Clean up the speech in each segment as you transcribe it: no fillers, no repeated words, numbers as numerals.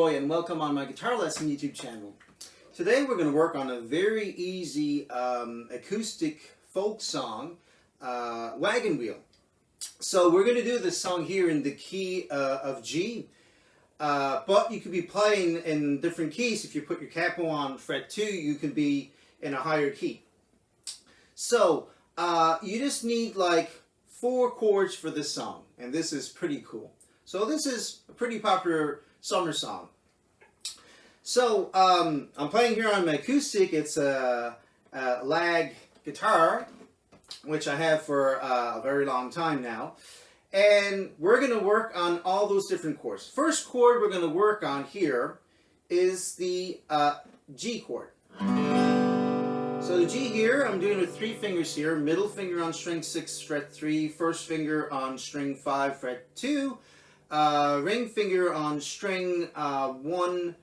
Roy and welcome on my guitar lesson YouTube channel. Today we're going to work on a very easy acoustic folk song, Wagon Wheel. So we're going to do this song here in the key of G, but you could be playing in different keys. If you put your capo on fret 2, you can be in a higher key. So you just need like 4 chords for this song, and this is pretty cool. So this is a pretty popular summer song. So I'm playing here on my acoustic. It's a lag guitar, which I have for a very long time now. And we're going to work on all those different chords. First chord we're going to work on here is the G chord. So the G here, I'm doing with 3 fingers here. Middle finger on string 6, fret 3. First finger on string 5, fret 2. Ring finger on string 1,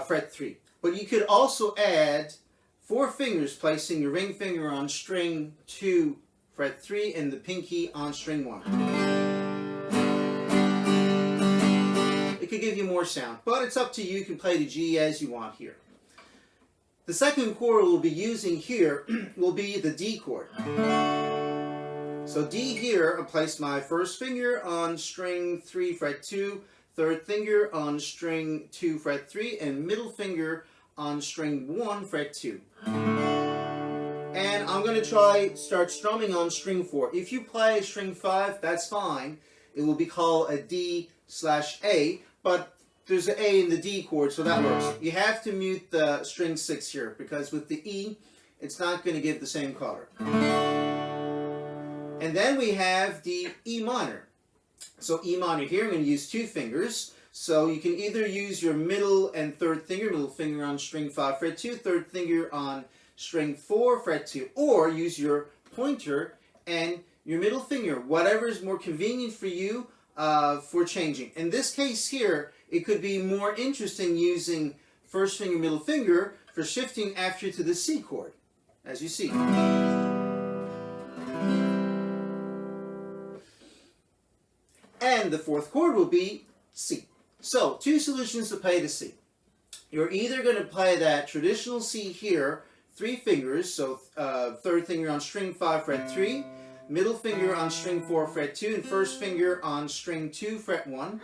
fret 3. But you could also add 4 fingers, placing your ring finger on string 2, fret 3, and the pinky on string 1. It could give you more sound, but it's up to you. You can play the G as you want here. The second chord we'll be using here will be the D chord. So D here, I place my first finger on string 3, fret 2, third finger on string 2, fret 3, and middle finger on string 1, fret 2. And I'm going to start strumming on string 4. If you play string 5, that's fine. It will be called a D/A, but there's an A in the D chord, so that works. You have to mute the string 6 here, because with the E, it's not going to give the same color. And then we have the E minor. So E minor here, I'm going to use 2 fingers. So you can either use your middle and third finger, middle finger on string 5, fret 2, third finger on string 4, fret 2, or use your pointer and your middle finger, whatever is more convenient for you for changing. In this case here, it could be more interesting using first finger, middle finger for shifting after to the C chord, as you see. And the fourth chord will be C. So, 2 solutions to play the C. You're either going to play that traditional C here, 3 fingers, so third finger on string 5, fret 3, middle finger on string 4, fret 2, and first finger on string 2, fret 1.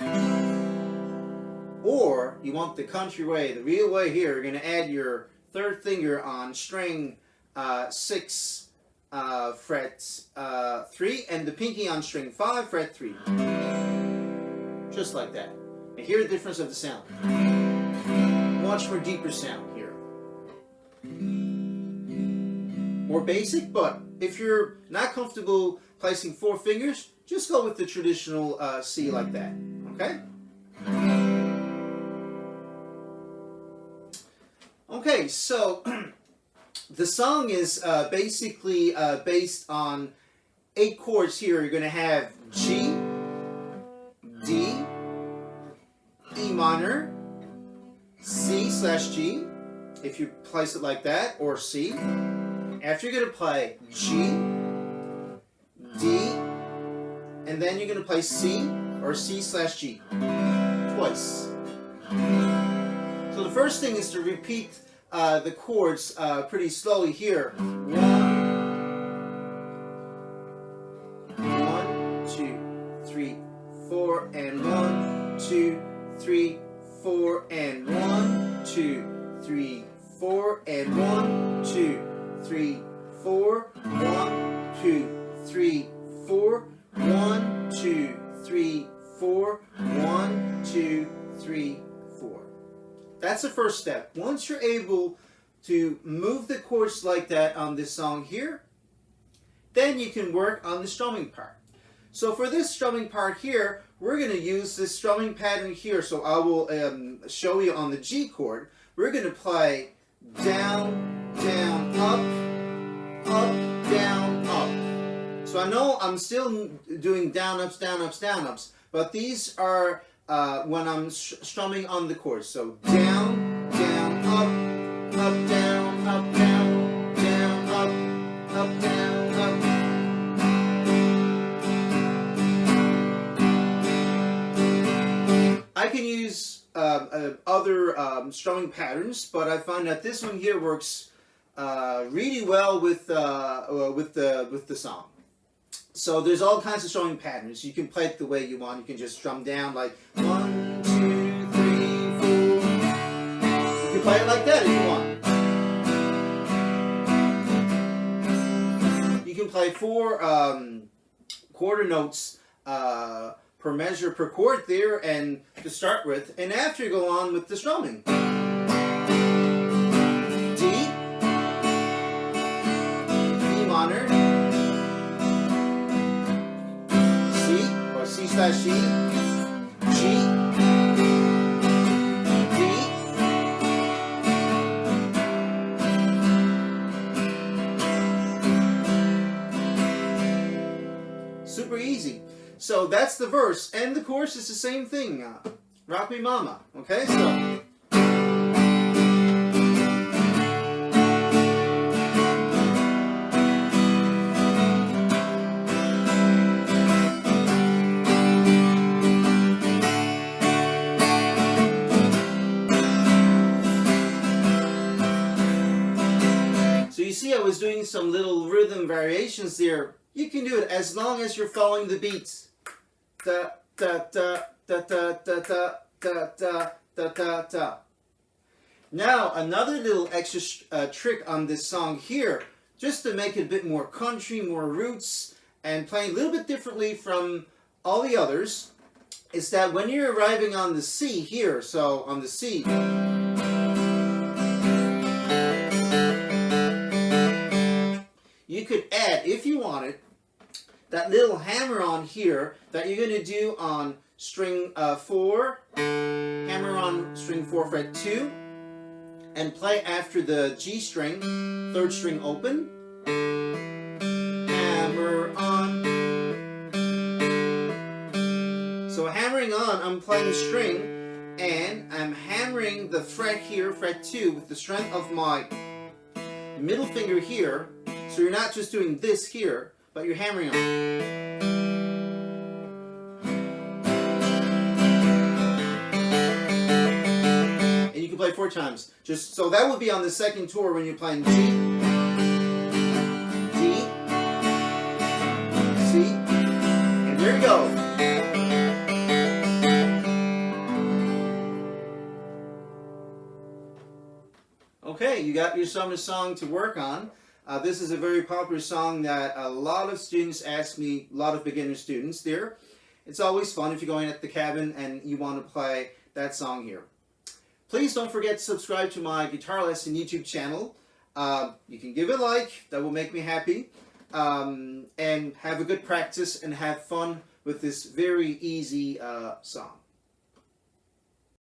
Or, you want the country way, the real way here, you're going to add your third finger on string 6, fret 3, and the pinky on string 5, fret 3. Just like that. And hear the difference of the sound. Much more deeper sound here. More basic, but if you're not comfortable placing 4 fingers, just go with the traditional C like that. Okay? Okay, so the song is basically based on 8 chords here. You're going to have G, D, E minor, C/G, if you place it like that, or C. After you're going to play G, D, and then you're going to play C, or C/G, twice. So the first thing is to repeat the chords pretty slowly here. 1, 2, 3, 4, and 1, 2, 3, 4, and 1, 2, 3, 4, and 1, 2, 3, 4, 1, 2, 3, 4, 1, 2, 3, 4, 1, 2, 3, 4. That's the first step. Once you're able to move the chords like that on this song here, then you can work on the strumming part. So for this strumming part here, we're going to use this strumming pattern here. So I will show you on the G chord. We're going to play down, down, up, up, down, up. So I know I'm still doing down, ups, down, ups, down, ups, but these are when I'm strumming on the chords. So down, down, up, up, down, up, down, down, up, up, down, up. I can use other strumming patterns, but I find that this one here works really well with the song. So there's all kinds of strumming patterns. You can play it the way you want. You can just strum down like 1, 2, 3, 4. You can play it like that if you want. You can play 4 quarter notes per measure per chord there, and to start with, and after you go on with the strumming. D, E minor, C or C/G, G, D, super easy. So that's the verse, and the chorus is the same thing. Rock Me Mama. Okay, so. So you see I was doing some little rhythm variations there. You can do it as long as you're following the beats. Da da da da da da da da da da da da. Now another little extra trick on this song here, just to make it a bit more country, more roots, and playing a little bit differently from all the others, is that when you're arriving on the C here, so on the C, you could add, if you wanted, that little hammer on here that you're going to do on string 4, hammer on string 4 fret 2, and play after the G string, 3rd string open, hammer on. So hammering on, I'm playing string, and I'm hammering the fret here, fret 2, with the strength of my middle finger here. So you're not just doing this here, but you're hammering on. And you can play 4 times. Just so that would be on the second tour when you're playing G, D, C, and there you go. Okay, you got your summer song to work on. This is a very popular song that a lot of students ask me, a lot of beginner students there. It's always fun if you're going at the cabin and you want to play that song here. Please don't forget to subscribe to my guitar lesson YouTube channel. You can give it a like, that will make me happy. And have a good practice and have fun with this very easy song.